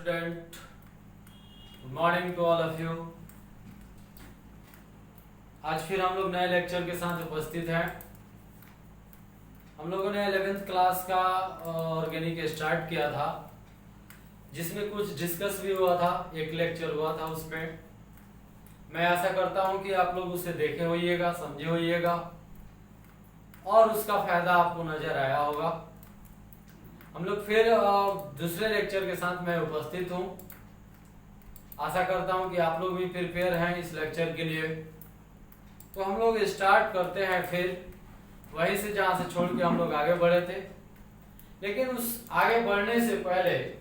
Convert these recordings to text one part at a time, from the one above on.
Student, good morning to all of you. आज फिर हम लोग नए लेक्चर के साथ उपस्थित हैं। हम लोगों ने 11th क्लास का ऑर्गेनिक स्टार्ट किया था, जिसमें कुछ डिस्कस भी हुआ था, एक लेक्चर हुआ था उसमें। मैं आशा करता हूं कि आप लोग उसे देखे होइएगा, समझे होइएगा और उसका फायदा आपको नजर आया होगा। हम लोग फिर दूसरे लेक्चर के साथ मैं उपस्थित हूं। आशा करता हूं कि आप लोग भी प्रिपेयर हैं इस लेक्चर के लिए। तो हम लोग स्टार्ट करते हैं फिर वहीं से जहां से छोड़ के हम लोग आगे बढ़े थे। लेकिन उस आगे बढ़ने से पहले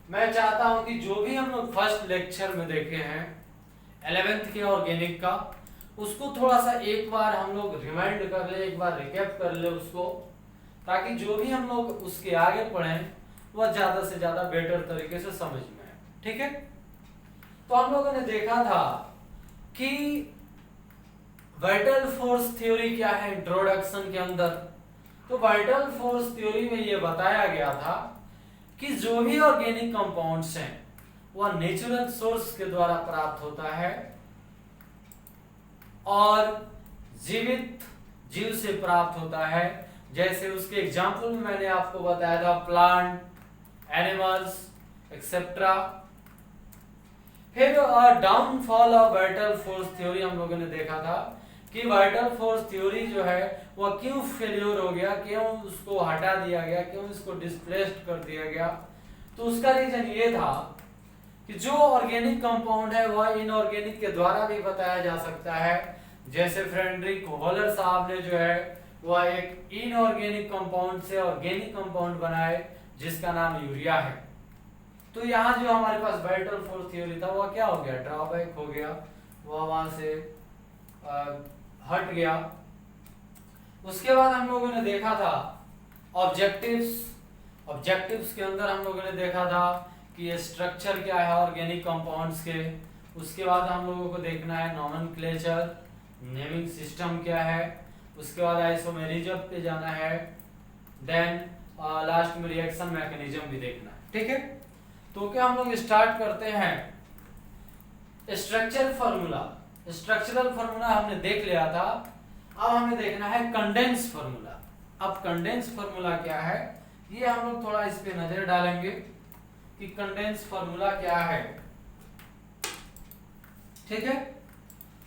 मैं चाहता हूं कि जो भी हम लोग फर्स्ट लेक्चर में देखे हैं 11th के ऑर्गेनिक का, उसको थोड़ा सा एक बार हम लोग रिमाइंड कर ले, एक बार रिकैप कर ले उसको, ताकि जो भी हम लोग उसके आगे पढ़ें वह ज्यादा से ज्यादा बेटर तरीके से समझ में आए। ठीक है। तो हम लोगों ने देखा था कि वाइटल फोर्स थ्योरी क्या है इंट्रोडक्शन के अंदर। तो वाइटल फोर्स थ्योरी में यह बताया गया था कि जो भी ऑर्गेनिक कंपाउंड्स हैं वह नेचुरल सोर्स के द्वारा प्राप्त होता है और जीवित जीव से प्राप्त होता है। जैसे उसके एग्जाम्पल में मैंने आपको बताया था प्लांट, एनिमल्स एक्सेट्रा। फिर downfall of vital force theory हम लोगों ने देखा था कि वाइटल फोर्स थ्योरी जो है वह क्यों फेल्योर हो गया, क्यों उसको हटा दिया गया, क्यों इसको डिस्प्लेस्ड कर दिया गया। तो उसका रीजन ये था कि जो ऑर्गेनिक कंपाउंड है वह इनऑर्गेनिक के द्वारा भी बताया जा सकता है। जैसे फ्रेडरिक होलर साहब ने जो है वह एक इनऑर्गेनिक कंपाउंड से ऑर्गेनिक कंपाउंड बनाए जिसका नाम यूरिया है। तो यहाँ जो हमारे पास वाइटल फोर्स थ्योरी था वह क्या हो गया, ड्रॉबैक हो गया, वह वहां से हट गया। उसके बाद हम लोगों ने देखा था ऑब्जेक्टिव्स के अंदर हम लोगों ने देखा था कि स्ट्रक्चर क्या है ऑर्गेनिक कंपाउंड्स के। उसके बाद हम लोगों को देखना है नॉमेनक्लेचर, नेमिंग सिस्टम क्या है। उसके बाद आइसोमेरिज्म पे जाना है। देन लास्ट में रिएक्शन मैकेनिज्म भी देखना है। ठीक है। तो क्या हम लोग स्टार्ट करते हैं स्ट्रक्चरल फार्मूला हमने देख लिया था। अब हमें देखना है कंडेंस फार्मूला। अब कंडेंस फार्मूला क्या है ये हम लोग थोड़ा इस पे नजर डालेंगे कि कंडेंस फार्मूला क्या है। ठीक है।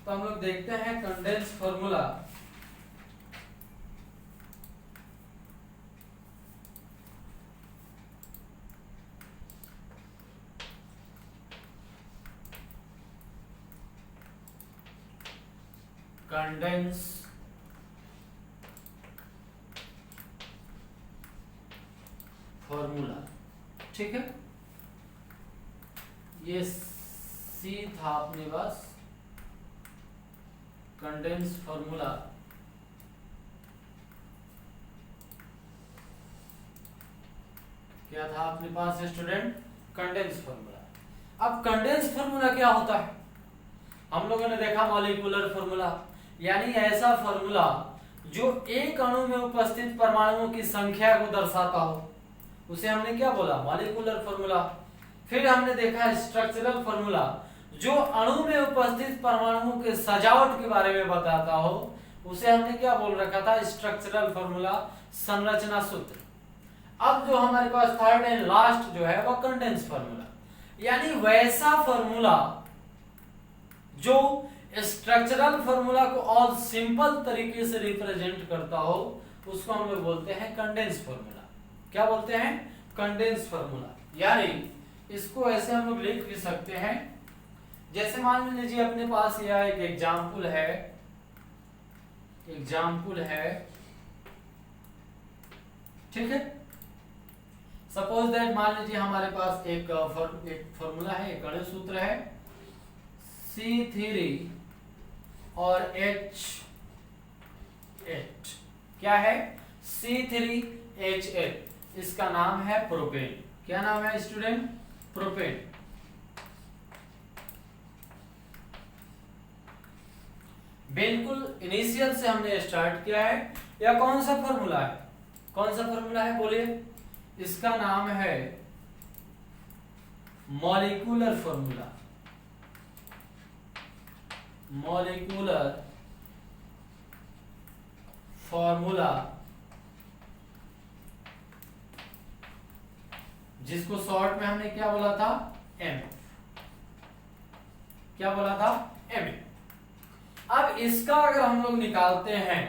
तो हम लोग देखते हैं कंडेंस फार्मूला। Condense formula. ठीक है। ये सी था अपने पास कंडेंस फॉर्मूला। क्या था अपने पास स्टूडेंट, कंडेंस फॉर्मूला। अब कंडेंस फॉर्मूला क्या होता है, हम लोगों ने देखा मॉलिक्यूलर फॉर्मूला, यानी ऐसा फॉर्मूला जो एक अणु में उपस्थित परमाणुओं की संख्या को दर्शाता हो, उसे हमने क्या बोला, मॉलिक्यूलर फॉर्मूला। फिर हमने देखा स्ट्रक्चरल फॉर्मूला, जो अणु में उपस्थित परमाणुओं के सजावट के बारे में बताता हो, उसे हमने क्या बोल रखा था, स्ट्रक्चरल फॉर्मूला, संरचना सूत्र। अब जो हमारे पास थर्ड एंड लास्ट जो है वह कंडेंस फॉर्मूला, यानी वैसा फॉर्मूला जो स्ट्रक्चरल फॉर्मूला को और सिंपल तरीके से रिप्रेजेंट करता हो, उसको हम लोग बोलते हैं कंडेंस फॉर्मूला। क्या बोलते हैं, कंडेंस फॉर्मूला। यानी इसको ऐसे हम लोग लिख भी सकते हैं, जैसे मान लीजिए अपने पास यह एक एग्जाम्पल है। ठीक है। सपोज दैट मान लीजिए हमारे पास एक फॉर्मूला है, एक गणित सूत्र है C3 और H8। क्या है, C3H8। इसका नाम है प्रोपेन। क्या नाम है स्टूडेंट, प्रोपेन। बिल्कुल इनिशियल से हमने स्टार्ट किया है। या कौन सा फॉर्मूला है, बोलिए। इसका नाम है मॉलिक्यूलर फॉर्मूला, मॉलिक्यूलर फॉर्मूला, जिसको शॉर्ट में हमने क्या बोला था, एम, क्या बोला था, एम। अब इसका अगर हम लोग निकालते हैं,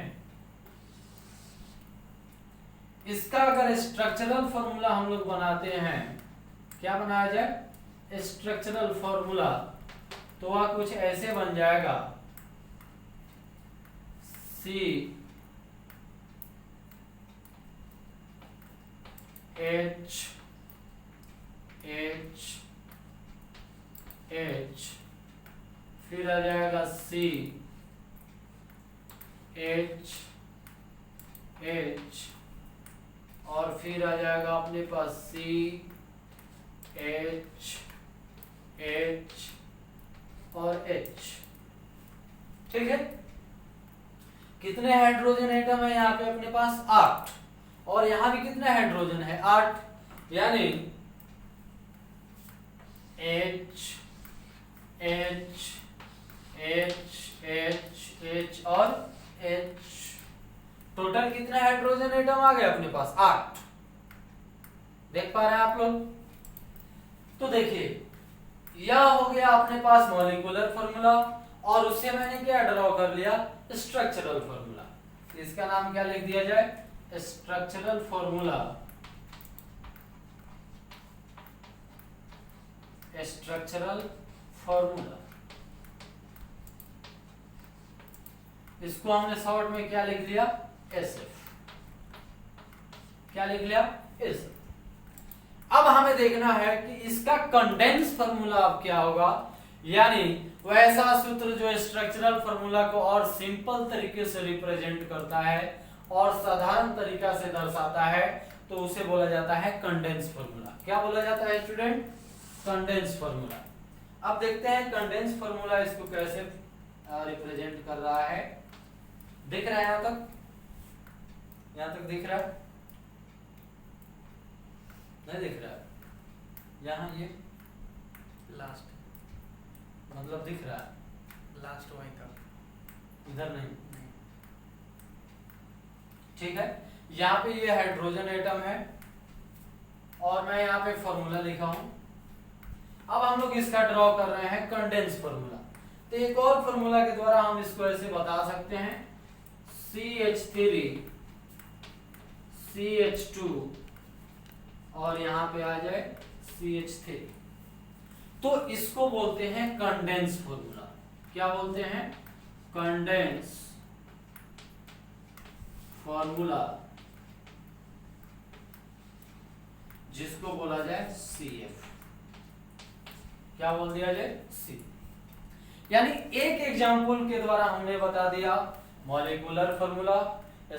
इसका अगर स्ट्रक्चरल फॉर्मूला हम लोग बनाते हैं, क्या बनाया जाए, स्ट्रक्चरल फॉर्मूला, तो वह कुछ ऐसे बन जाएगा, सी एच एच एच, फिर आ जाएगा सी एच एच, और फिर आ जाएगा अपने पास सी एच एच और एच। ठीक है, कितने हाइड्रोजन एटम है यहाँ पे अपने पास, 8, और यहाँ भी कितने हाइड्रोजन है, 8, यानी H H H H H और H, टोटल कितने हाइड्रोजन एटम आ गए अपने पास, 8। देख पा रहे हैं आप लोग। तो देखिए, यह हो गया अपने पास मॉलिक्यूलर फॉर्मूला, और उससे मैंने क्या ड्रॉ कर लिया, स्ट्रक्चरल फॉर्मूला। इसका नाम क्या लिख दिया जाए, स्ट्रक्चरल फॉर्मूला, स्ट्रक्चरल फॉर्मूला। इसको हमने शॉर्ट में क्या लिख लिया, SF, क्या लिख लिया, SF। अब हमें देखना है कि इसका कंडेंस फॉर्मूला अब क्या होगा, यानी वैसा सूत्र जो स्ट्रक्चरल फॉर्मूला को और सिंपल तरीके से रिप्रेजेंट करता है और साधारण तरीका से दर्शाता है, तो उसे बोला जाता है कंडेंस फॉर्मूला। क्या बोला जाता है स्टूडेंट, कंडेंस फॉर्मूला। अब देखते हैं कंडेंस फॉर्मूला इसको कैसे रिप्रेजेंट कर रहा है। दिख रहा है यहां तक, यहां तक दिख रहा है, नहीं दिख रहा है, यहाँ ये लास्ट, मतलब दिख रहा है, लास्ट वहीं का, इधर नहीं। ठीक है, यहाँ पे ये हाइड्रोजन एटम है और मैं यहाँ पे फॉर्मूला लिखा हूं। अब हम लोग इसका ड्रॉ कर रहे हैं कंडेंस फॉर्मूला। तो एक और फॉर्मूला के द्वारा हम इसको ऐसे बता सकते हैं, CH3 CH2 और यहाँ पे आ जाए CH3, तो इसको बोलते हैं कंडेंस फॉर्मूला। क्या बोलते हैं, कंडेंस फॉर्मूला, जिसको बोला जाए CF। क्या बोल दिया जाए, C। यानी एक एग्जाम्पल के द्वारा हमने बता दिया मॉलिक्यूलर फॉर्मूला,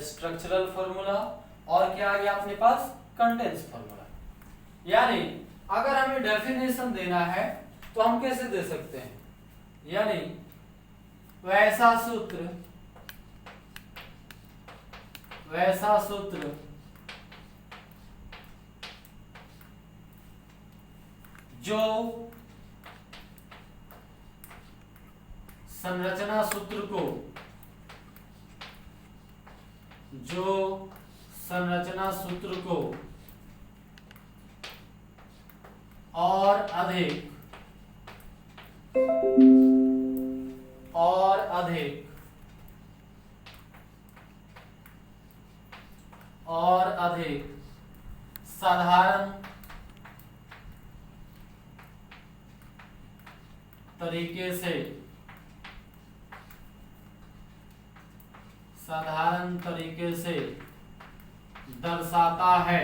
स्ट्रक्चरल फॉर्मूला, और क्या आ गया अपने पास, कंडेंस फॉर्मूला। यानी अगर हमें डेफिनेशन देना है तो हम कैसे दे सकते हैं, यानी वैसा सूत्र, वैसा सूत्र जो संरचना सूत्र को, जो संरचना सूत्र को और अधिक साधारण तरीके से, साधारण तरीके से दर्शाता है,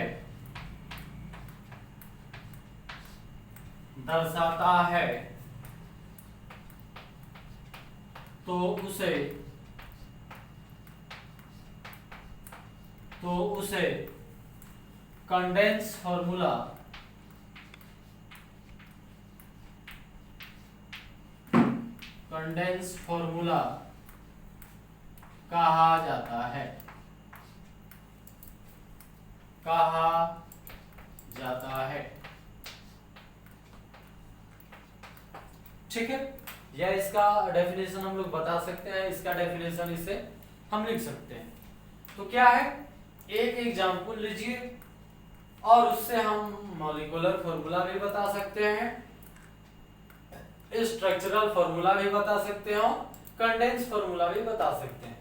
तो उसे कंडेंस फॉर्मूला कहा जाता है, कहा जाता है। ठीक है, या इसका डेफिनेशन हम लोग बता सकते हैं, इसका डेफिनेशन इसे हम लिख सकते हैं। तो क्या है, एक एग्जांपल लीजिए और उससे हम मॉलिक्यूलर फॉर्मूला भी बता सकते हैं, स्ट्रक्चरल फॉर्मूला भी बता सकते हो, कंडेंस फॉर्मूला भी बता सकते हैं।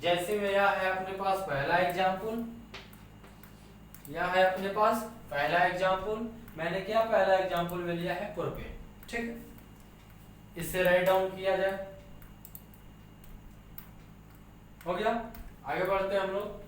जैसे में यह है अपने पास पहला एग्जांपल, यह है अपने पास पहला एग्जांपल, मैंने क्या पहला एग्जांपल में लिया है प्रोपेन, ठीक है, इसे राइट डाउन किया जाए, हो गया। आगे बढ़ते हैं हम लोग।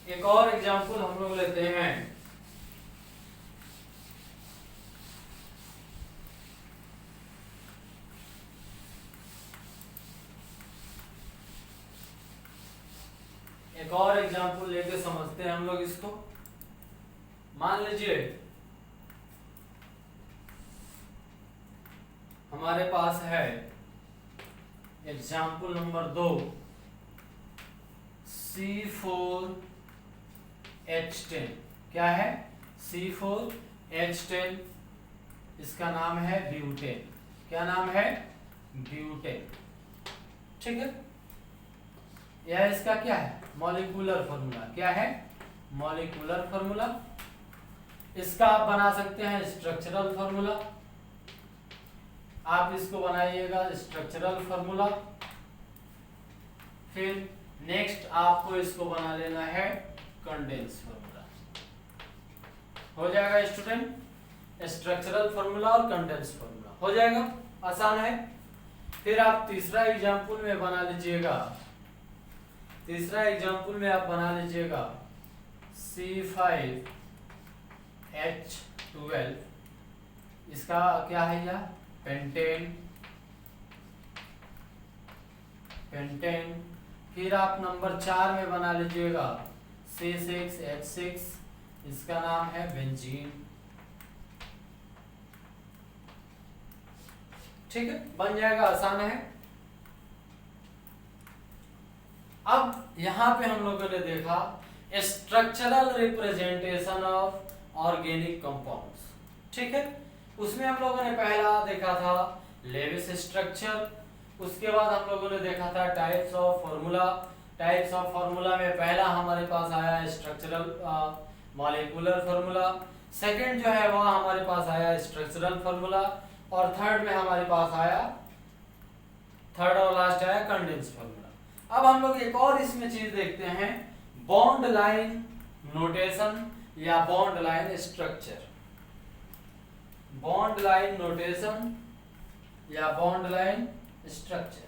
एक और एग्जांपल हम लोग लेते हैं, एक और एग्जांपल लेके समझते हैं हम लोग इसको। मान लीजिए हमारे पास है एग्जांपल नंबर 2 C4H10, क्या है, C4H10, इसका नाम है ब्यूटेन, क्या नाम है, ब्यूटेन, ठीक है। यह इसका क्या है, मॉलिक्यूलर फॉर्मूला, क्या है, मॉलिक्यूलर फॉर्मूला। इसका आप बना सकते हैं स्ट्रक्चरल फॉर्मूला, आप इसको बनाइएगा स्ट्रक्चरल फॉर्मूला। फिर नेक्स्ट आपको इसको बना लेना है कंडेंस फॉर्मूला, हो जाएगा स्टूडेंट, स्ट्रक्चरल फॉर्मूला और कंडेंस फॉर्मूला हो जाएगा, आसान है। फिर आप तीसरा एग्जांपल में बना लीजिएगा, तीसरा एग्जांपल में आप बना लीजिएगा C5H12, इसका क्या है, यह पेंटेन, पेंटेन। फिर आप नंबर 4 में बना लीजिएगा C6H6, इसका नाम है बेंजीन, ठीक है, बन जाएगा, आसान है। अब यहां पे हम लोगों ने देखा structural representation of organic compounds, ठीक है। उसमें हम लोगों ने पहला देखा था लेविस स्ट्रक्चर, उसके बाद हम लोगों ने देखा था types of formula. Types of formula में पहला हमारे पास आया स्ट्रक्चरल मॉलिक्यूलर फार्मूला, सेकंड जो है वह हमारे पास आया स्ट्रक्चरल फार्मूला, और थर्ड में हमारे पास आया, थर्ड और लास्ट आया कंडेंस फार्मूला। अब हम लोग एक और इसमें चीज देखते हैं, बॉन्ड लाइन नोटेशन या bond line structure, bond line notation या बॉन्ड लाइन स्ट्रक्चर।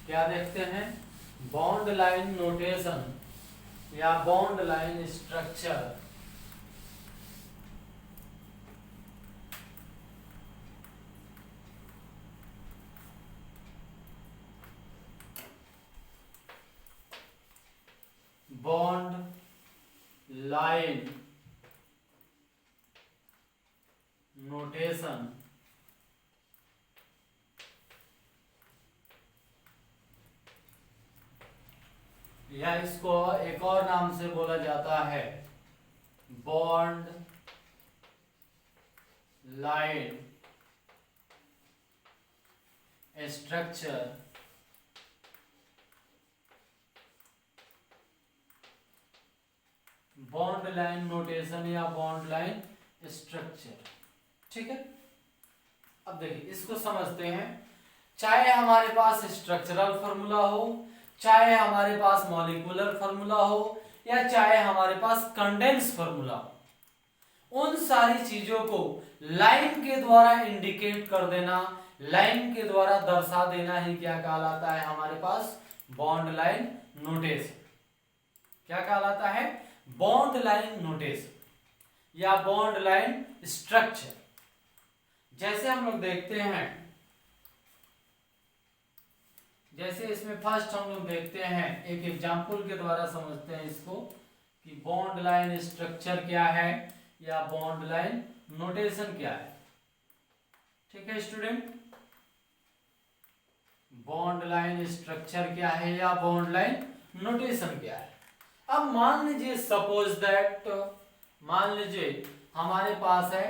क्या देखते हैं, बॉन्ड लाइन नोटेशन या bond line structure. Bond line notation या इसको एक और नाम से बोला जाता है bond line structure. Bond line notation या बॉन्ड लाइन स्ट्रक्चर, ठीक है। अब देखिए इसको समझते हैं, चाहे हमारे पास स्ट्रक्चरल फॉर्मूला हो, चाहे हमारे पास मॉलिक्यूलर फॉर्मूला हो, या चाहे हमारे पास कंडेंस फॉर्मूला हो, उन सारी चीजों को लाइन के द्वारा इंडिकेट कर देना लाइन के द्वारा दर्शा देना ही क्या कहलाता है हमारे पास, बॉन्ड लाइन नोटेशन। क्या कहलाता है, बॉन्ड लाइन नोटेशन या बॉन्ड लाइन स्ट्रक्चर। जैसे हम लोग देखते हैं, जैसे इसमें फर्स्ट हम लोग देखते हैं, एक एग्जांपल के द्वारा समझते हैं इसको कि बॉन्ड लाइन स्ट्रक्चर क्या है या बॉन्ड लाइन नोटेशन क्या है। ठीक है स्टूडेंट, बॉन्ड लाइन स्ट्रक्चर क्या है या बॉन्ड लाइन नोटेशन क्या है। अब मान लीजिए सपोज दैट, मान लीजिए हमारे पास है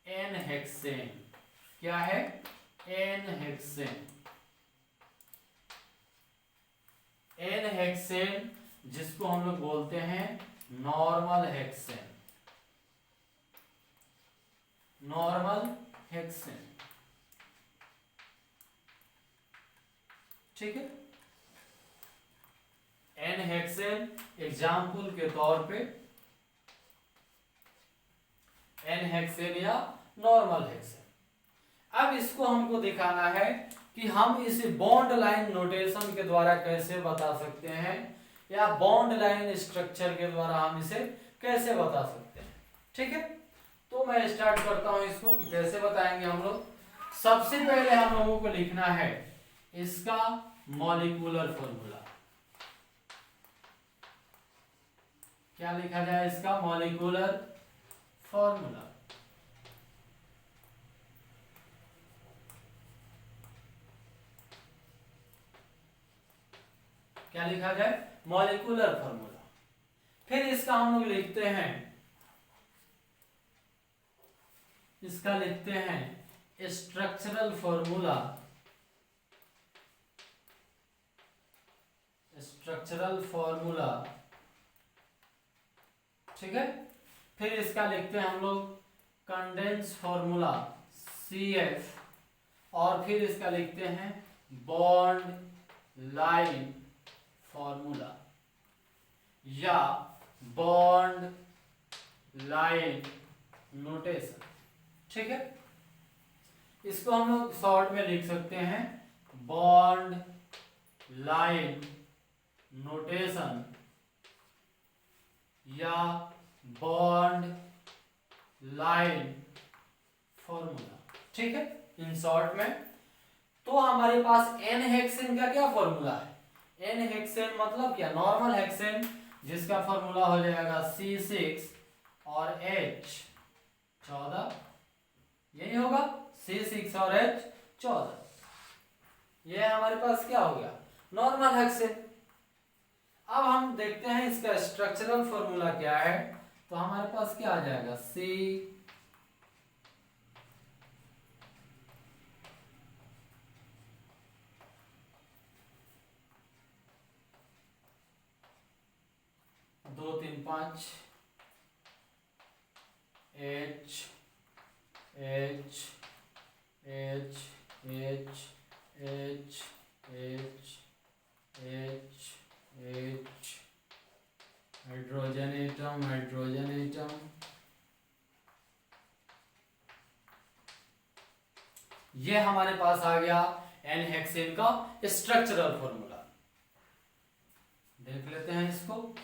एन हेक्सेन। क्या है, एन हेक्सेन। एन हेक्सेन जिसको हम लोग बोलते हैं नॉर्मल हेक्सेन, नॉर्मल हेक्सेन। ठीक है, एन हेक्सेन एग्जाम्पल के तौर पे एन हेक्सेन या नॉर्मल हेक्सेन। अब इसको हमको दिखाना है कि हम इसे बॉन्ड लाइन नोटेशन के द्वारा कैसे बता सकते हैं या बॉन्ड लाइन स्ट्रक्चर के द्वारा हम इसे कैसे बता सकते हैं। ठीक है, तो मैं स्टार्ट करता हूं इसको कि कैसे बताएंगे हम लोग। सबसे पहले हम लोगों को लिखना है इसका मॉलिक्यूलर फॉर्मूला। क्या लिखा जाए, इसका मॉलिक्यूलर फॉर्मूला। क्या लिखा जाए, मॉलिक्यूलर फॉर्मूला। फिर इसका हम लोग लिखते हैं, इसका लिखते हैं स्ट्रक्चरल फॉर्मूला। स्ट्रक्चरल फॉर्मूला, ठीक है। फिर इसका लिखते हैं हम लोग कंडेंस फॉर्मूला CF, और फिर इसका लिखते हैं बॉन्ड लाइन फॉर्मूला या बॉन्ड लाइन नोटेशन। ठीक है, इसको हम लोग शॉर्ट में लिख सकते हैं बॉन्ड लाइन नोटेशन या बॉन्ड लाइन फॉर्मूला। ठीक है, इन शॉर्ट में। तो हमारे पास एन हेक्सेन का क्या फॉर्मूला है, एन हेक्सेन मतलब क्या, नॉर्मल हेक्सेन जिसका फॉर्मूला हो जाएगा C6 और H14, यही होगा C6 और H14। ये हमारे पास क्या हो गया, नॉर्मल हेक्सेन। अब हम देखते हैं इसका स्ट्रक्चरल फॉर्मूला क्या है, तो हमारे पास क्या आ जाएगा C 2 3 5 H H H H H H H H hydrogen atom, hydrogen atom. ये हमारे पास आ गया एन हेक्सेन का स्ट्रक्चरल फॉर्मूला। देख लेते हैं इसको।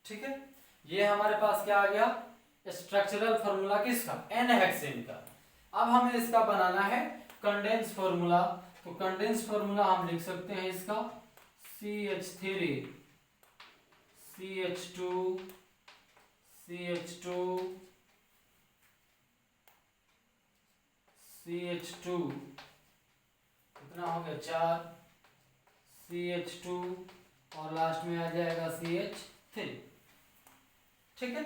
ठीक है, ये हमारे पास क्या आ गया, स्ट्रक्चरल फॉर्मूला किसका, एन हेक्सेन का। अब हमें इसका बनाना है कंडेंस फॉर्मूला। तो कंडेंस फॉर्मूला हम लिख सकते हैं इसका CH3 CH2 CH2 CH2, कितना हो गया 4 CH2 और लास्ट में आ जाएगा CH3। ठीक है,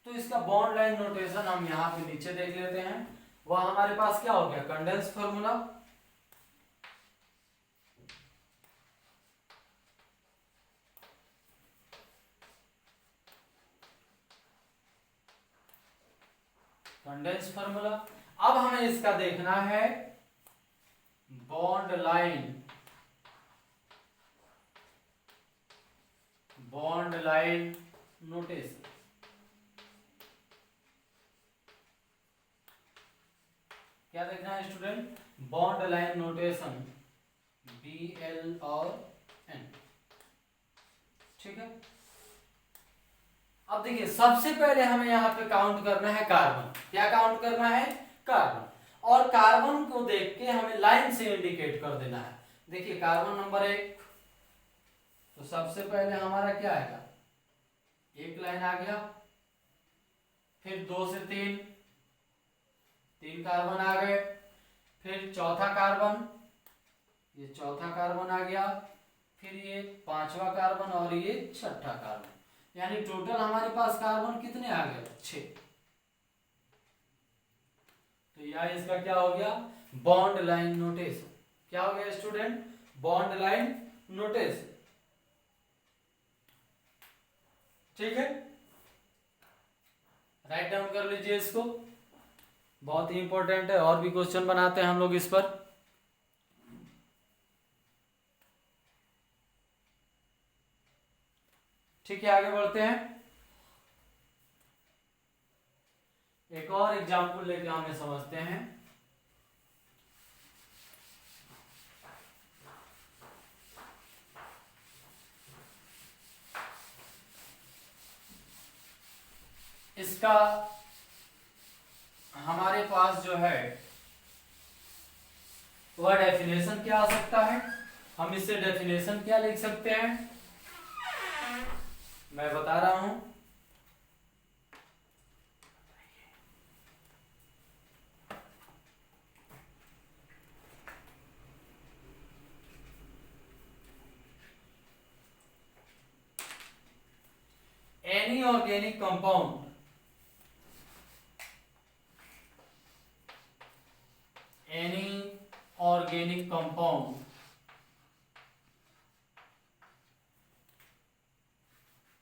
तो इसका बॉन्ड लाइन नोटेशन हम यहां पे नीचे देख लेते हैं। वह हमारे पास क्या हो गया, कंडेंस फॉर्मूला। Condense formula. अब हमें इसका देखना है bond line bond line notation. क्या देखना है student? Bond line notation, BL और N। ठीक है। अब देखिए सबसे पहले हमें यहाँ पे काउंट करना है कार्बन। क्या काउंट करना है? कार्बन। और कार्बन को देख के हमें लाइन से इंडिकेट कर देना है। देखिए कार्बन नंबर 1, तो सबसे पहले हमारा क्या आएगा? एक लाइन आ गया, फिर 2 से 3 कार्बन आ गए, फिर चौथा कार्बन, ये चौथा कार्बन आ गया, फिर ये पांचवा कार्बन और ये छठा कार्बन, यानी टोटल हमारे पास कार्बन कितने आ गए? 6। तो यह इसका क्या हो गया? Bond line notation. क्या हो गया स्टूडेंट? Bond line notation. ठीक है, राइट डाउन कर लीजिए इसको, बहुत ही इंपॉर्टेंट है। और भी क्वेश्चन बनाते हैं हम लोग इस पर। ठीक है, आगे बढ़ते हैं। एक और एग्जाम्पल लेके हमें समझते हैं। इसका हमारे पास जो है वह डेफिनेशन क्या आ सकता है? हम इससे डेफिनेशन क्या लिख सकते हैं? मैं बता रहा हूं। Any organic compound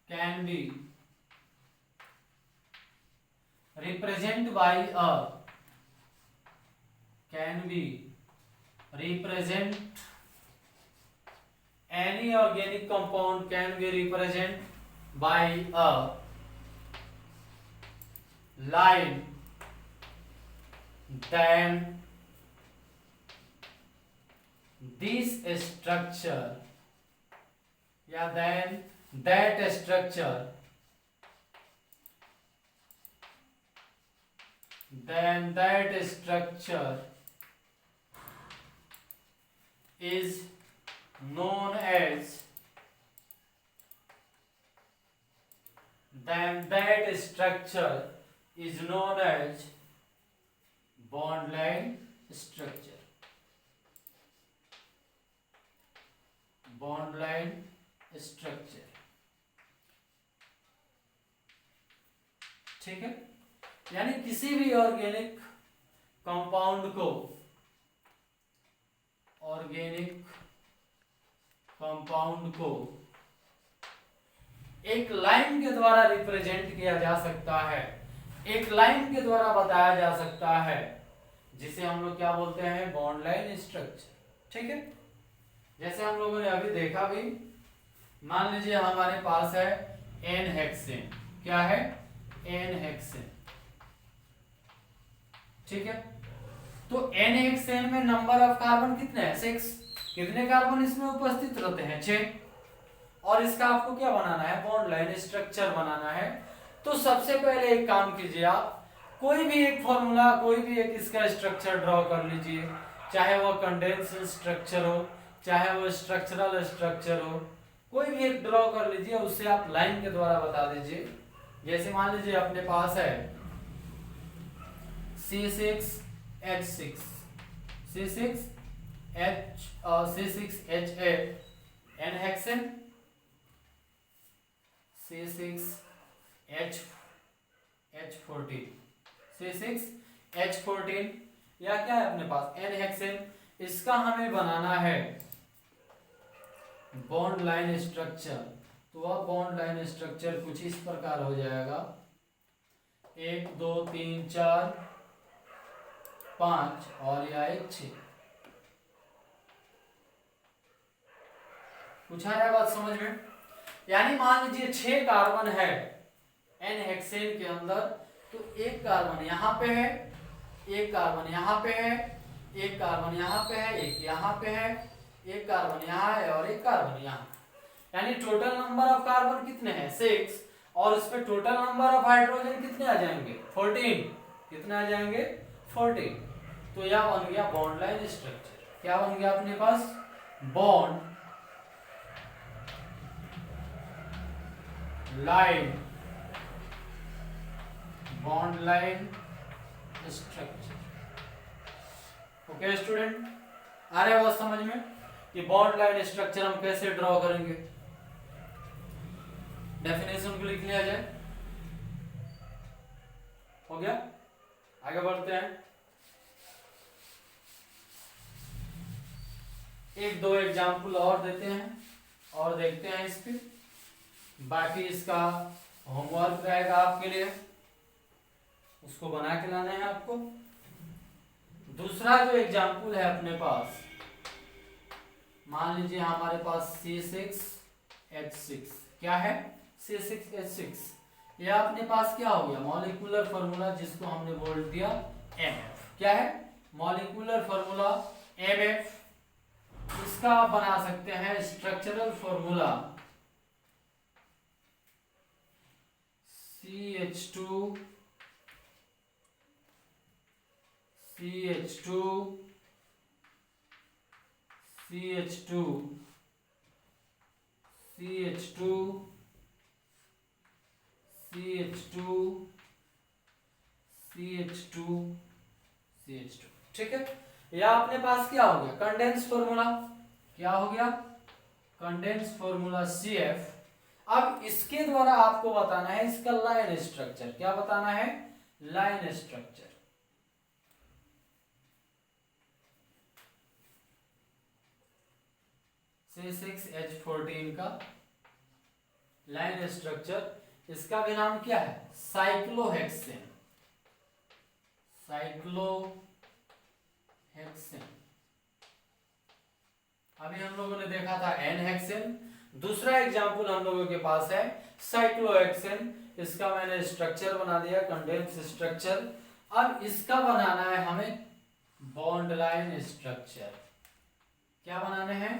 can be represented by a any organic compound can be represented by a line, then this structure then that structure is known as bond line structure. Bond line structure। ठीक है, यानी किसी भी organic compound को एक line के द्वारा represent किया जा सकता है, एक लाइन के द्वारा बताया जा सकता है, जिसे हम लोग क्या बोलते हैं? Bond line structure. ठीक है, जैसे हम लोगों ने अभी देखा भी, मान लीजिए हमारे पास है एन हेक्सेन। क्या है? N hexane. ठीक है, तो एन हेक्सेन में नंबर ऑफ कार्बन कितने हैं? 6। कितने कार्बन इसमें उपस्थित रहते हैं? 6। और इसका आपको क्या बनाना है? बॉन्ड लाइन स्ट्रक्चर बनाना है। तो सबसे पहले एक काम कीजिए, आप कोई भी एक फॉर्मूला, कोई भी एक इसका स्ट्रक्चर ड्रॉ कर लीजिए, चाहे वो कंडेंस स्ट्रक्चर हो, चाहे वो स्ट्रक्चरल स्ट्रक्चर हो, कोई भी एक ड्रॉ कर लीजिए, उससे आप लाइन के द्वारा बता दीजिए। जैसे मान लीजिए अपने पास है C6H6 C6H8 N hexane, C6H14 या क्या है अपने पास? N hexane. इसका हमें बनाना है बॉन्ड लाइन स्ट्रक्चर। तो वह बॉन्ड लाइन स्ट्रक्चर कुछ इस प्रकार हो जाएगा, 1 2 3 4 5 और यह एक 6। कुछ आ रहा है बात समझ में? यानी मान लीजिए 6 कार्बन है एन हेक्सेन के अंदर, तो एक कार्बन यहाँ पे है, एक कार्बन यहाँ पे है, एक कार्बन यहाँ पे है, एक यहाँ पे है, एक कार्बन यहाँ है और एक कार्बन यहाँ। यानी टोटल नंबर ऑफ कार्बन कितने हैं 6, और इस पे टोटल नंबर ऑफ हाइड्रोजन कितने आ जाएंगे 14। कितने आ जाएंगे 14। तो यह बन गया बॉन्ड लाइन स्ट्रक्चर। क्या बन गया अपने पास bond line, bond line structure. Okay student, आ रहा है बात समझ में कि बॉन्ड लाइन स्ट्रक्चर हम कैसे ड्रॉ करेंगे। डेफिनेशन को लिख लिया जाए, हो गया। आगे बढ़ते हैं, एक दो एग्जाम्पल और देते हैं और देखते हैं इस पे, बाकी इसका होमवर्क रहेगा आपके लिए, उसको बना के लाना है आपको। दूसरा जो एग्जाम्पल है अपने पास, मान लीजिए हमारे पास C6H6, क्या है C6H6, यह अपने पास क्या हो गया मॉलिक्यूलर फॉर्मूला, जिसको हमने बोल दिया MF। क्या है मॉलिक्यूलर फॉर्मूला MF। इसका आप बना सकते हैं structural formula CH2 CH2 CH2 CH2 CH2 CH2 CH2। ठीक है, या अपने पास क्या हो गया कंडेंस फॉर्मूला, क्या हो गया कंडेंस फॉर्मूला CF। अब इसके द्वारा आपको बताना है इसका लाइन स्ट्रक्चर। क्या बताना है लाइन स्ट्रक्चर। C6H14 का लाइन स्ट्रक्चर, इसका भी नाम क्या है साइक्लोहेक्सेन। साइक्लोहेक्सेन। अभी हम लोगों ने देखा था एन हेक्सेन। दूसरा एग्जांपल हम लोगों के पास है साइक्लोहेक्सेन। इसका मैंने स्ट्रक्चर बना दिया कंडेंस स्ट्रक्चर। अब इसका बनाना है हमें बॉन्ड लाइन स्ट्रक्चर। क्या बनाने हैं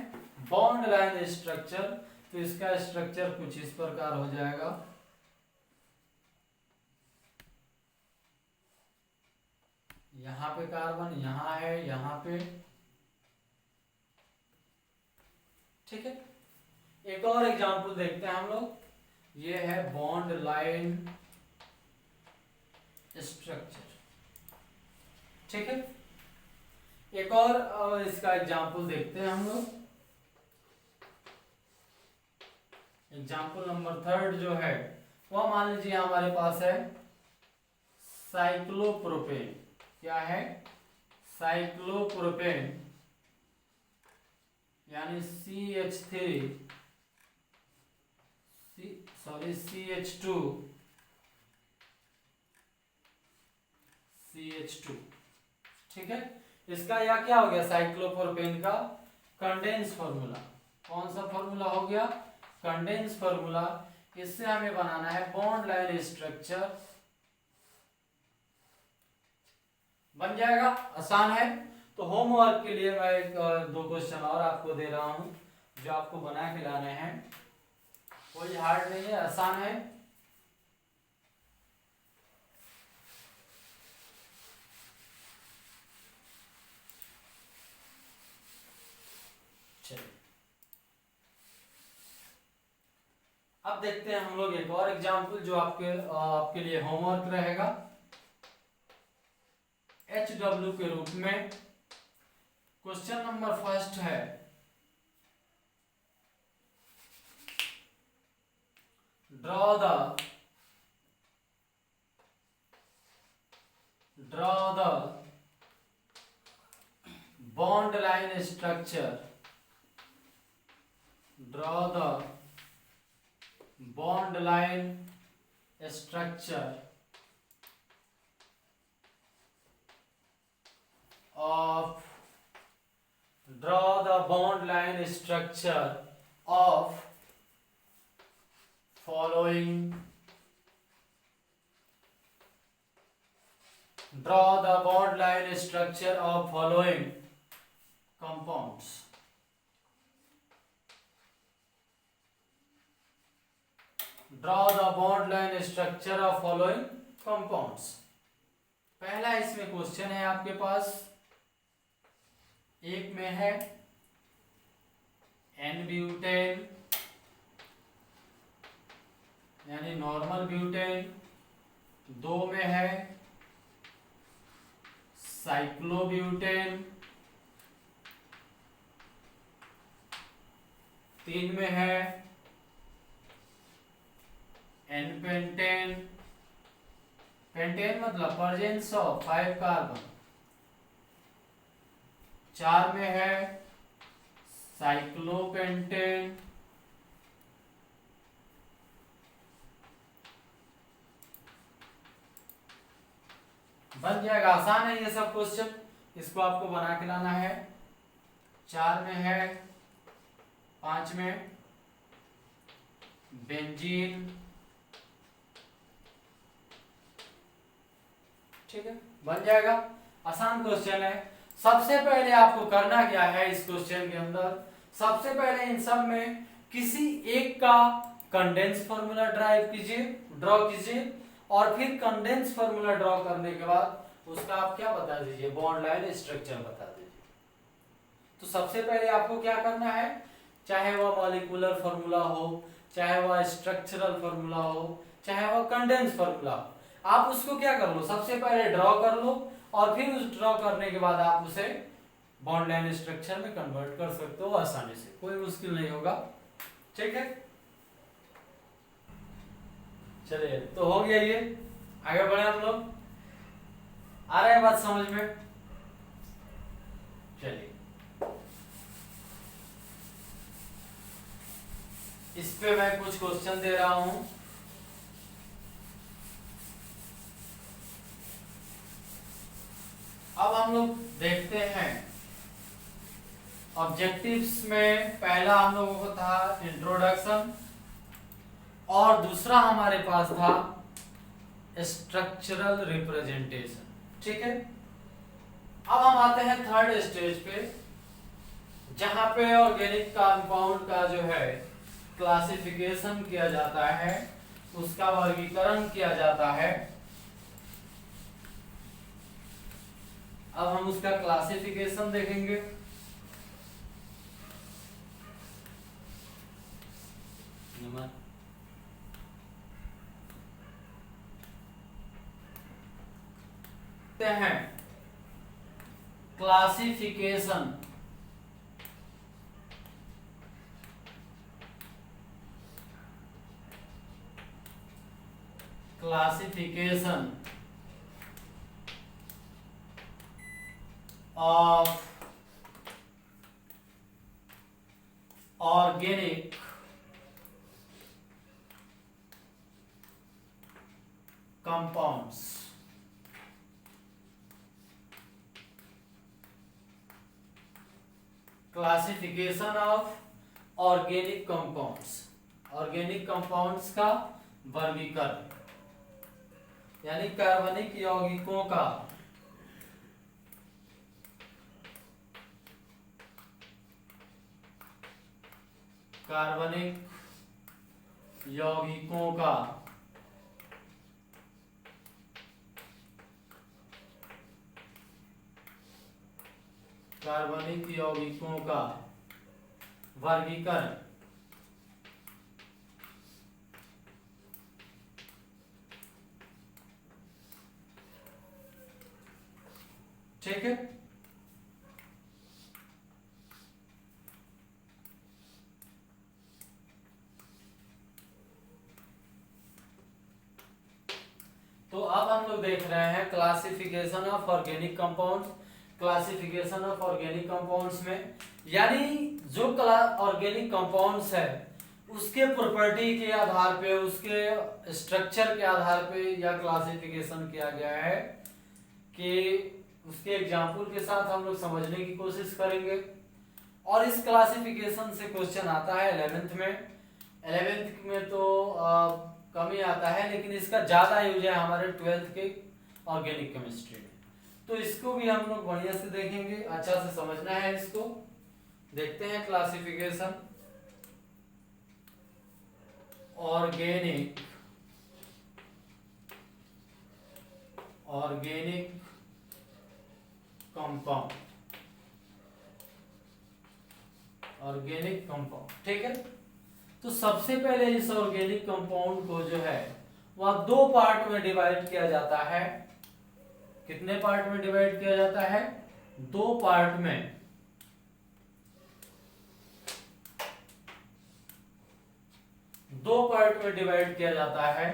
बॉन्ड लाइन स्ट्रक्चर। तो इसका स्ट्रक्चर कुछ इस प्रकार हो जाएगा। यहां पे कार्बन यहां है, यहां पे, ठीक है। एक और एग्जांपल देखते हैं हम लोग। ये है बॉन्ड लाइन स्ट्रक्चर, ठीक है। एक और इसका एग्जांपल देखते हैं हम लोग। एग्जांपल नंबर 3 जो है वह मान लीजिए हमारे पास है साइक्लोप्रोपेन। क्या है साइक्लोप्रोपेन, यानी CH2 ठीक है। इसका या क्या हो गया साइक्लोप्रोपेन का कंडेंस फॉर्मूला। कौन सा फॉर्मूला हो गया कंडेंस फॉर्मूला। इससे हमें बनाना है बॉन्ड लाइन स्ट्रक्चर। बन जाएगा, आसान है। तो होमवर्क के लिए मैं एक दो क्वेश्चन और आपको दे रहा हूं जो आपको बना के लाने हैं। कोई हार्ड नहीं है, आसान है। चलिए अब देखते हैं हम लोग एक और एग्जांपल जो आपके लिए होमवर्क रहेगा। HW के रूप में क्वेश्चन नंबर 1 है, draw the bond line structure. Draw the bond line structure of draw the bond line structure of following. Draw the bond line structure of following compounds. Draw the bond line structure of following compounds. पहला इसमें question है आपके पास, एक में है N-ब्यूटेन यानी normal butane, दो में है साइक्लोब्यूटेन, तीन में है N-पेंटेन, पेंटेन मतलब प्रेजेंस ऑफ 5 कार्बन, चार में है साइक्लोपेंटेन, बन जाएगा। आसान है ये सब क्वेश्चन, इसको आपको बना के लाना है। चार में है, पांच में बेंजीन, ठीक है, बन जाएगा। आसान क्वेश्चन है। सबसे पहले आपको करना क्या है इस क्वेश्चन के अंदर, सबसे पहले इन सब में किसी एक का कंडेंस फार्मूला ड्रॉ कीजिए और फिर कंडेंस फार्मूला ड्रॉ करने के बाद उसका आप क्या बता दीजिए, बॉन्ड लाइन स्ट्रक्चर बता दीजिए। तो सबसे पहले आपको क्या करना है, चाहे वह मॉलिक्यूलर फार्मूला हो, चाहे वह स्ट्रक्चरल फार्मूला हो, चाहे वह कंडेंस फार्मूला हो, आप उसको क्या कर लो, सबसे पहले ड्रॉ कर लो और फिर उस ड्रॉ करने के बाद आप उसे बॉन्ड लाइन स्ट्रक्चर में कन्वर्ट कर सकते हो आसानी से, कोई मुश्किल नहीं होगा, ठीक है। चलिए तो हो गया ये, आगे बढ़े हम लोग, आ रहा है बात समझ में। चलिए इस पे मैं कुछ क्वेश्चन दे रहा हूं, अब हम लोग देखते हैं ऑब्जेक्टिव्स में। पहला हम लोगों को था इंट्रोडक्शन और दूसरा हमारे पास था स्ट्रक्चरल रिप्रेजेंटेशन, ठीक है। अब हम आते हैं थर्ड स्टेज पे, जहां पे ऑर्गेनिक कंपाउंड का जो है क्लासिफिकेशन किया जाता है, उसका वर्गीकरण किया जाता है। अब हम उसका क्लासिफिकेशन देखेंगे। हैं classification, classification of organic compounds, classification of organic compounds, organic compounds का वर्गीकरण यानी कार्बनिक यौगिकों का कार्बनिक यौगिकों का कार्बनिक यौगिकों का वर्गीकरण, ठीक है। तो अब हम लोग देख रहे हैं classification of organic compounds. Classification of organic compounds में यानी जो ऑर्गेनिक कंपाउंड्स है उसके प्रॉपर्टी के आधार पे, उसके स्ट्रक्चर के आधार पे यह क्लासिफिकेशन किया गया है कि उसके एग्जाम्पल के साथ हम लोग समझने की कोशिश करेंगे। और इस क्लासिफिकेशन से क्वेश्चन आता है 11th में। 11th में तो कम ही आता है, लेकिन इसका ज्यादा यूज है हमारे 12th के ऑर्गेनिक केमिस्ट्री में। तो इसको भी हम लोग बढ़िया से देखेंगे, अच्छा से समझना है इसको। देखते हैं classification organic compound, organic compound, ठीक है। तो सबसे पहले इस ऑर्गेनिक कंपाउंड को जो है वह दो पार्ट में डिवाइड किया जाता है। कितने पार्ट में डिवाइड किया जाता है? दो पार्ट में। दो पार्ट में डिवाइड किया जाता है।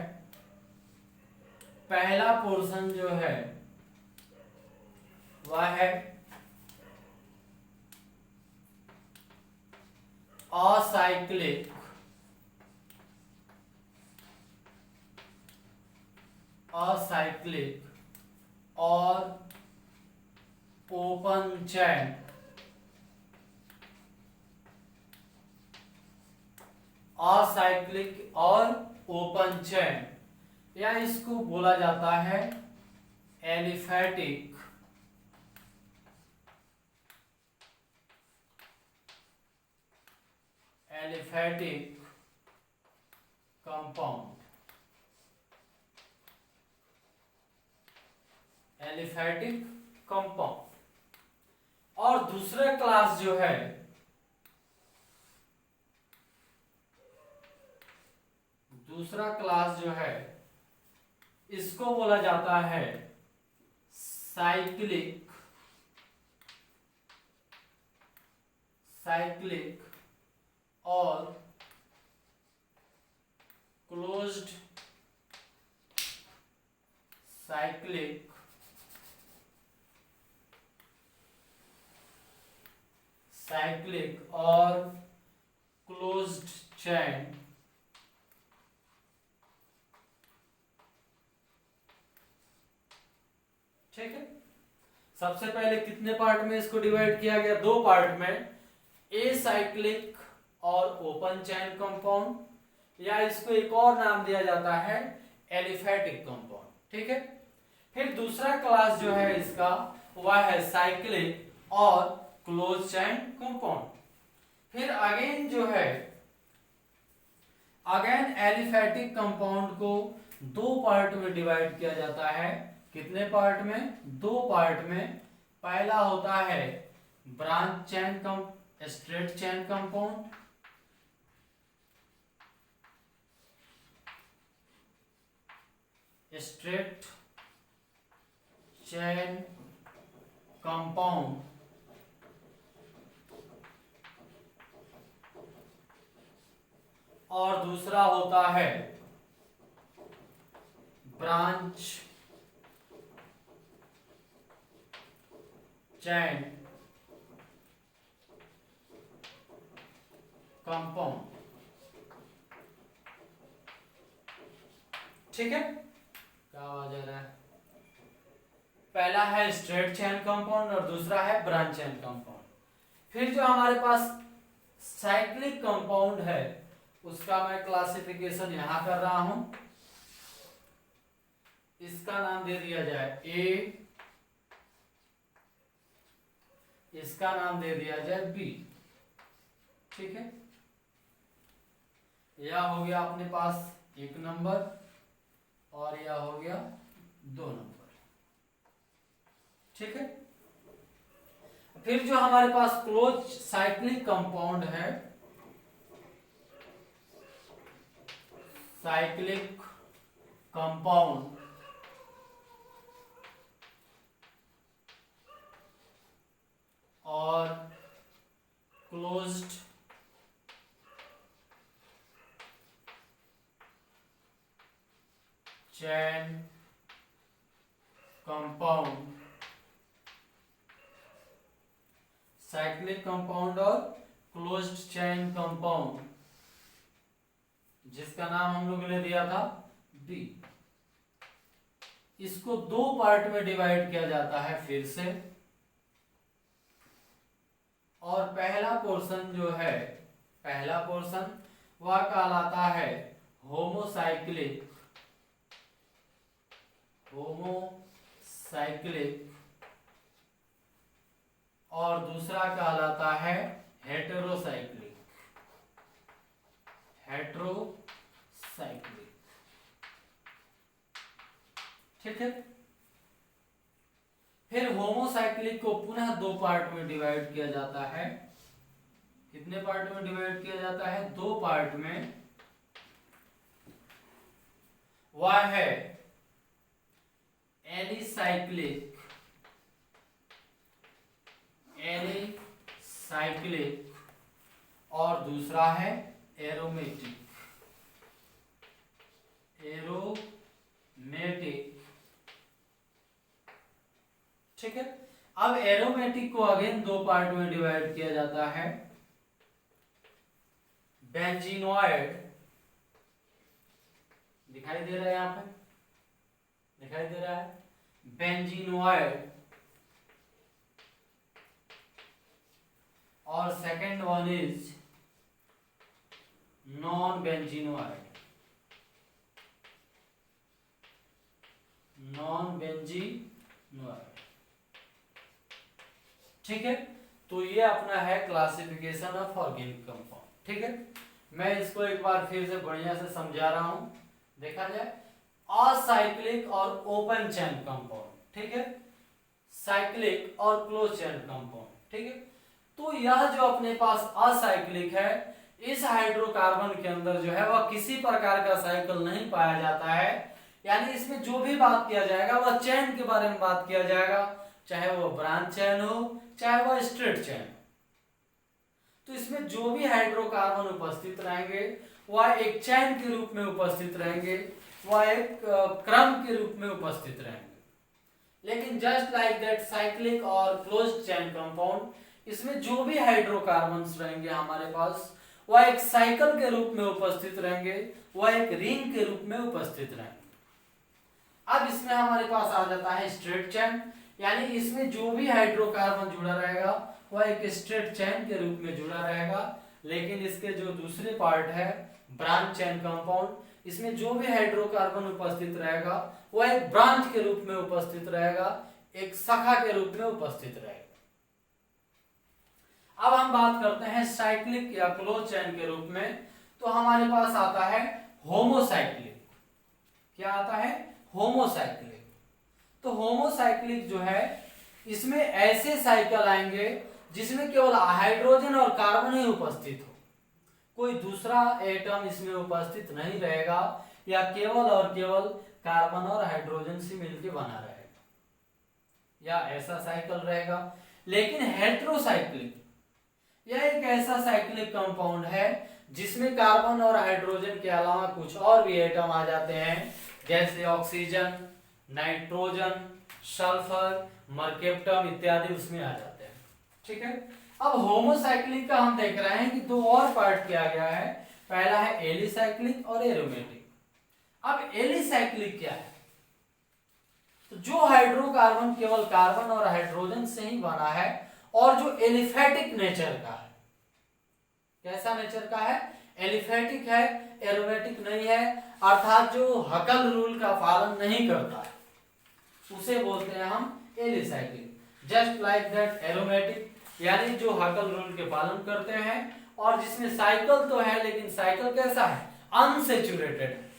पहला पोर्शन जो है वह है असाइक्लिक और ओपन चैन। असाइक्लिक और ओपन चैन, या इसको बोला जाता है एलिफैटिक कंपाउंड। Aliphatic compound. और दूसरा क्लास जो है इसको बोला जाता है साइक्लिक और क्लोज्ड साइक्लिक और क्लोज्ड चैन। ठीक है। सबसे पहले कितने पार्ट में इसको डिवाइड किया गया? दो पार्ट में, ए साइक्लिक और ओपन चैन कंपाउंड, या इसको एक और नाम दिया जाता है एलिफैटिक कंपाउंड। ठीक है। फिर दूसरा क्लास जो है इसका वह है साइक्लिक और क्लोज चैन कंपाउंड। फिर अगेन जो है एलिफैटिक कंपाउंड को दो पार्ट में डिवाइड किया जाता है। कितने पार्ट में? दो पार्ट में। पहला होता है ब्रांच चैन स्ट्रेट चैन कंपाउंड, स्ट्रेट चैन कंपाउंड, और दूसरा होता है ब्रांच चैन कंपाउंड। ठीक है। क्या आवाज आ रहा है? पहला है स्ट्रेट चैन कंपाउंड और दूसरा है ब्रांच चैन कंपाउंड। फिर जो हमारे पास साइक्लिक कंपाउंड है उसका मैं क्लासिफिकेशन यहां कर रहा हूं। इसका नाम दे दिया जाए ए, इसका नाम दे दिया जाए बी। ठीक है। यह हो गया अपने पास 1 नंबर और यह हो गया 2 नंबर। ठीक है। फिर जो हमारे पास क्लोज साइक्लिक कंपाउंड है, साइक्लिक कंपाउंड और क्लोज्ड चैन कंपाउंड, साइक्लिक कंपाउंड और क्लोज्ड चैन कंपाउंड, जिसका नाम हम लोगों ने दिया था बी। इसको दो पार्ट में डिवाइड किया जाता है फिर से। और पहला पोर्शन जो है, पहला पोर्शन वह कहलाता है होमोसाइक्लिक, और दूसरा कहलाता है हेटेरोसाइक्लिक, ठीक है। फिर होमोसाइक्लिक को पुनः दो पार्ट में डिवाइड किया जाता है। कितने पार्ट में डिवाइड किया जाता है? दो पार्ट में। वह है एलिसाइक्लिक और दूसरा है एरोमेटिक। ठीक है। अब एरोमेटिक को अगेन दो पार्ट में डिवाइड किया जाता है। बेंजीनोइड दिखाई दे रहा है, यहां पे दिखाई दे रहा है, बेंजीनोइड, और second one is non benzenoid. ठीक है। तो ये अपना है क्लासिफिकेशन ऑफ ऑर्गेनिक कंपाउंड। ठीक है, मैं इसको एक बार फिर से बढ़िया से समझा रहा हूं। देखा जाए, असाइक्लिक और ओपन चेन कंपाउंड, ठीक है, साइक्लिक और क्लोज चेन कंपाउंड। ठीक है, तो यह जो अपने पास असाइक्लिक है, इस हाइड्रोकार्बन के अंदर जो है वह किसी प्रकार का साइकिल नहीं पाया जाता है। यानी इसमें जो भी बात किया जाएगा वह चेन के बारे में बात किया जाएगा, चाहे वो ब्रांच चेन हो चाहे वह स्ट्रेट चेन। तो इसमें जो भी हाइड्रोकार्बन उपस्थित रहेंगे वह एक चेन के रूप में उपस्थित रहेंगे, वह एक क्रम के रूप में उपस्थित रहेंगे। लेकिन जस्ट लाइक दैट साइक्लिक और क्लोज्ड चेन कंपाउंड, इसमें जो भी हाइड्रोकार्बन्स रहेंगे हमारे पास वह एक साइकिल के रूप में उपस्थित रहेंगे, वह एक रिंग के रूप में उपस्थित रहेंगे। अब इसमें हमारे पास आ जाता है स्ट्रेट चेन, यानी इसमें जो भी हाइड्रोकार्बन जुड़ा रहेगा वह एक स्ट्रेट चेन के रूप में जुड़ा रहेगा। लेकिन इसके जो दूसरे पार्ट है ब्रांच चेन कंपाउंड, इसमें जो भी हाइड्रोकार्बन उपस्थित रहेगा वह एक ब्रांच के रूप में उपस्थित रहेगा, एक शाखा के रूप में उपस्थित रहेगा। अब हम बात करते हैं साइक्लिक या क्लोज चेन के रूप में, तो हमारे पास आता है होमोसाइक्लिक। क्या आता है? होमोसाइक्लिक। तो होमोसाइक्लिक जो है, इसमें ऐसे साइकिल आएंगे जिसमें केवल हाइड्रोजन और कार्बन ही उपस्थित हो, कोई दूसरा एटम इसमें उपस्थित नहीं रहेगा, या केवल और केवल कार्बन और हाइड्रोजन से मिलकर बना रहेगा, या ऐसा साइकिल रहेगा। लेकिन हेटेरोसाइक्लिक, यह एक ऐसा साइक्लिक कंपाउंड है जिसमें कार्बन और हाइड्रोजन के अलावा कुछ और भी एटम आ जाते हैं, जैसे ऑक्सीजन, नाइट्रोजन, सल्फर, मर्केप्टम इत्यादि उसमें आ जाते हैं। ठीक है। अब होमोसाइक्लिक का हम देख रहे हैं कि दो और पार्ट किया गया है, पहला है एलिसाइक्लिक और एरोमेटिक। अब एलिसाइक्लिक क्या है? तो जो हाइड्रोकार्बन केवल कार्बन और हाइड्रोजन से ही बना है और जो एलिफेटिक नेचर का है। कैसा नेचर का है? एलिफेटिक है, एरोमेटिक नहीं है, अर्थात जो हकल रूल का पालन नहीं करता है उसे बोलते हैं हम alicyclic. Just like that aromatic, यानी जो हकल रूल के पालन करते हैं और जिसमें साइकिल तो है लेकिन साइकिल कैसा है? अनसेचुरेटेड है।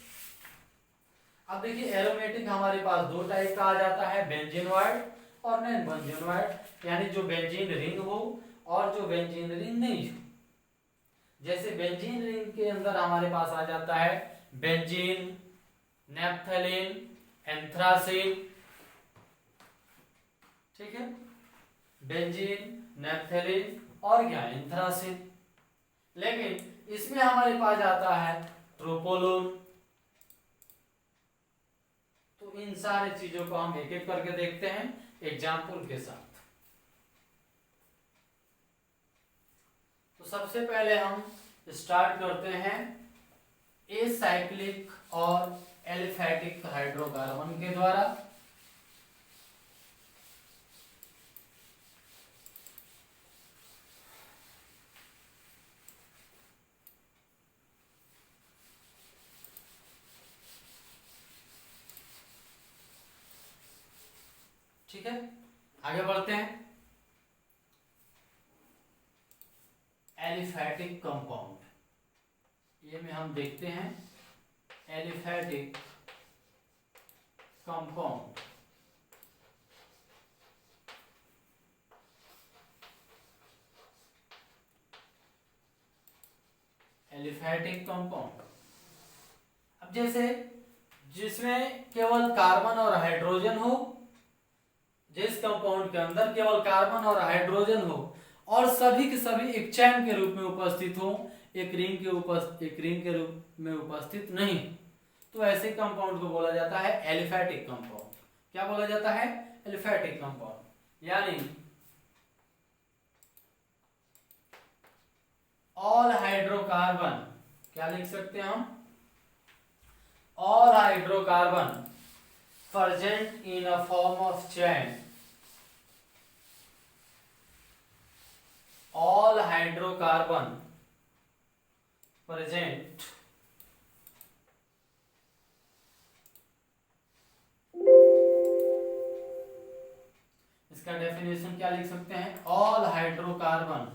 अब देखिए एरोमेटिक हमारे पास दो टाइप का आ जाता है, बेंजीनोइड और नॉन बेंजीनोइड, यानी जो बेंजीन रिंग हो और जो बेंजीन रिंग नहीं हो। जैसे बेंजीन रिंग के अंदर हमारे पास आ जाता है बेंजीन, नैप्थलीन, एंथ्रासीन। ठीक है, बेंजीन, नैप्थलीन और क्या? एंथ्रासीन। लेकिन इसमें हमारे पास आता है ट्रोपोलोन। तो इन सारे चीजों को हम एक एक करके देखते हैं एग्जाम्पल के साथ। तो सबसे पहले हम स्टार्ट करते हैं एसाइक्लिक और एलिफेटिक हाइड्रोकार्बन के द्वारा। ठीक है, आगे बढ़ते हैं। एलिफैटिक कंपाउंड, ये में हम देखते हैं एलिफैटिक कंपाउंड। एलिफैटिक कंपाउंड, अब जैसे जिसमें केवल कार्बन और हाइड्रोजन हो, जिस कंपाउंड के अंदर केवल कार्बन और हाइड्रोजन हो और सभी के सभी एक चैन के रूप में उपस्थित हो, एक रिंग के रूप में उपस्थित नहीं, तो ऐसे कंपाउंड को बोला जाता है एलिफैटिक कंपाउंड। क्या बोला जाता है? Aliphatic compound. यानी ऑल हाइड्रोकार्बन, क्या लिख सकते हैं हम? All hydrocarbon present in a form of chain, all hydrocarbon present इसका डेफिनेशन क्या लिख सकते हैं? all hydrocarbon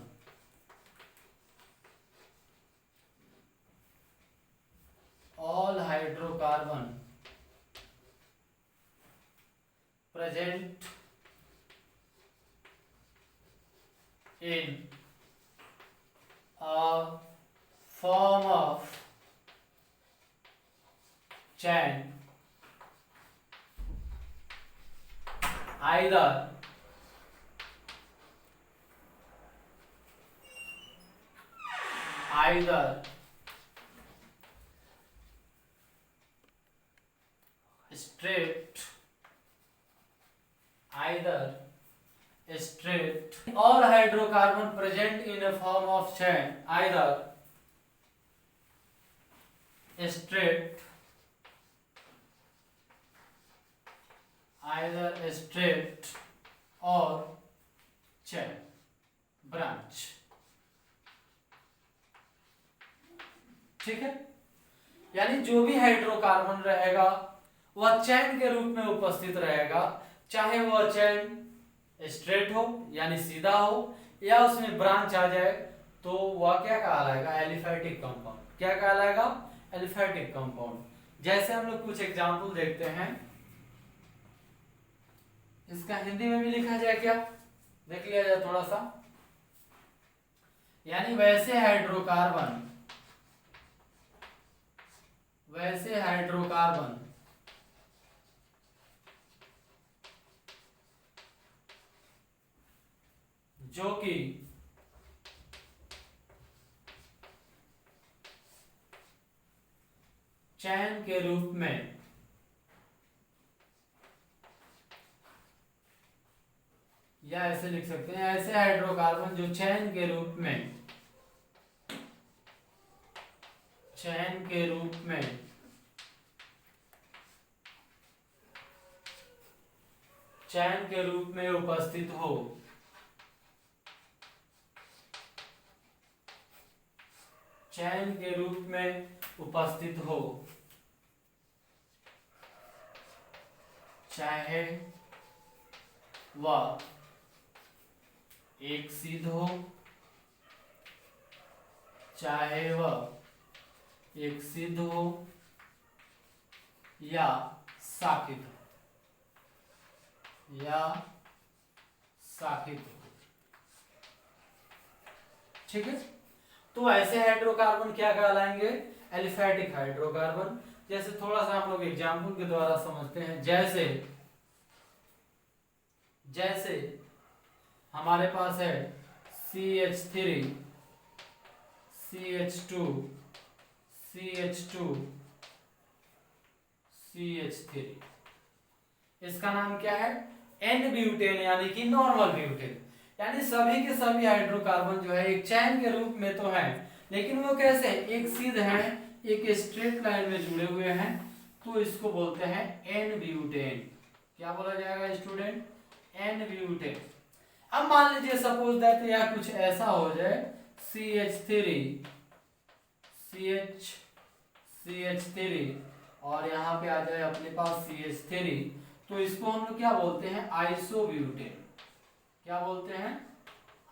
present in a form of chain either straight all hydrocarbon present in a form of chain either straight or chain branch। ठीक है, यानी जो भी हाइड्रोकार्बन रहेगा वह चैन के रूप में उपस्थित रहेगा, चाहे वह चैन स्ट्रेट हो यानी सीधा हो या उसमें ब्रांच आ जाए, तो वह क्या कहलाएगा? Aliphatic compound. क्या कहलाएगा? Aliphatic compound. जैसे हम लोग कुछ एग्जांपल देखते हैं, इसका हिंदी में भी लिखा जाए क्या? देख लिया जाए थोड़ा सा। यानी वैसे हाइड्रोकार्बन जो कि चैन के रूप में या ऐसे लिख सकते हैं, ऐसे हाइड्रोकार्बन जो चैन के रूप में उपस्थित हो, चैन के रूप में उपस्थित हो, चाहे वह एक सिद्ध हो, चाहे वह एक सिद्ध हो या साकित हो, ठीक है। तो ऐसे हाइड्रोकार्बन क्या कहलाएंगे? Aliphatic hydrocarbon. जैसे थोड़ा सा हम लोग एग्जाम्पल के द्वारा समझते हैं। जैसे हमारे पास है CH3 CH2 CH2 CH3, इसका नाम क्या है? एन ब्यूटेन, यानी कि नॉर्मल ब्यूटेन। यानी सभी के सभी हाइड्रोकार्बन जो है एक चैन के रूप में तो है, लेकिन वो कैसे? एक सीध है, एक स्ट्रेट लाइन में जुड़े हुए हैं, तो इसको बोलते हैं एन ब्यूटेन। क्या बोला जाएगा स्टूडेंट? N butane. अब मान लीजिए सपोज दैट यह कुछ ऐसा हो जाए, CH3 और यहाँ पे आ जाए अपने पास CH3, तो इसको हम लोग क्या बोलते हैं, आइसोब्यूटेन। क्या बोलते हैं,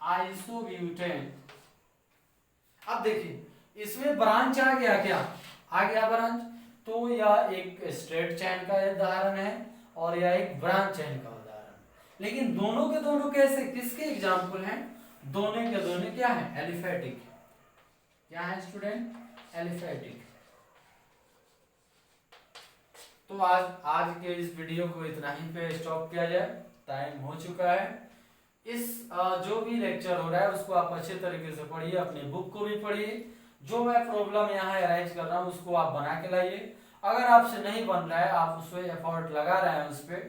आइसोब्यूटेन। अब देखिए इसमें ब्रांच आ गया, क्या आ गया ब्रांच, तो यह एक स्ट्रेट चेन का उदाहरण है और यह एक ब्रांच चेन का उदाहरण। लेकिन दोनों के दोनों कैसे, किसके एग्जाम्पल हैं, दोनों के दोनों क्या है, एलिफेटिक। क्या है स्टूडेंट, एलिफेटिक। तो आज के इस वीडियो को इतना ही पे स्टॉप किया जाए, टाइम हो चुका है। इस जो भी लेक्चर हो रहा है उसको आप अच्छे तरीके से पढ़िए, अपनी बुक को भी पढ़िए। जो मैं प्रॉब्लम यहाँ अरेंज कर रहा हूँ उसको आप बना के लाइए। अगर आपसे नहीं बन रहा है, आप उसमें एफर्ट लगा रहे हैं उस पर,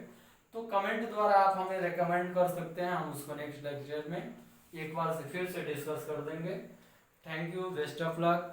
तो कमेंट द्वारा आप हमें रिकमेंड कर सकते हैं, हम उसको नेक्स्ट लेक्चर में एक बार से फिर से डिस्कस कर देंगे। Thank you, best of luck.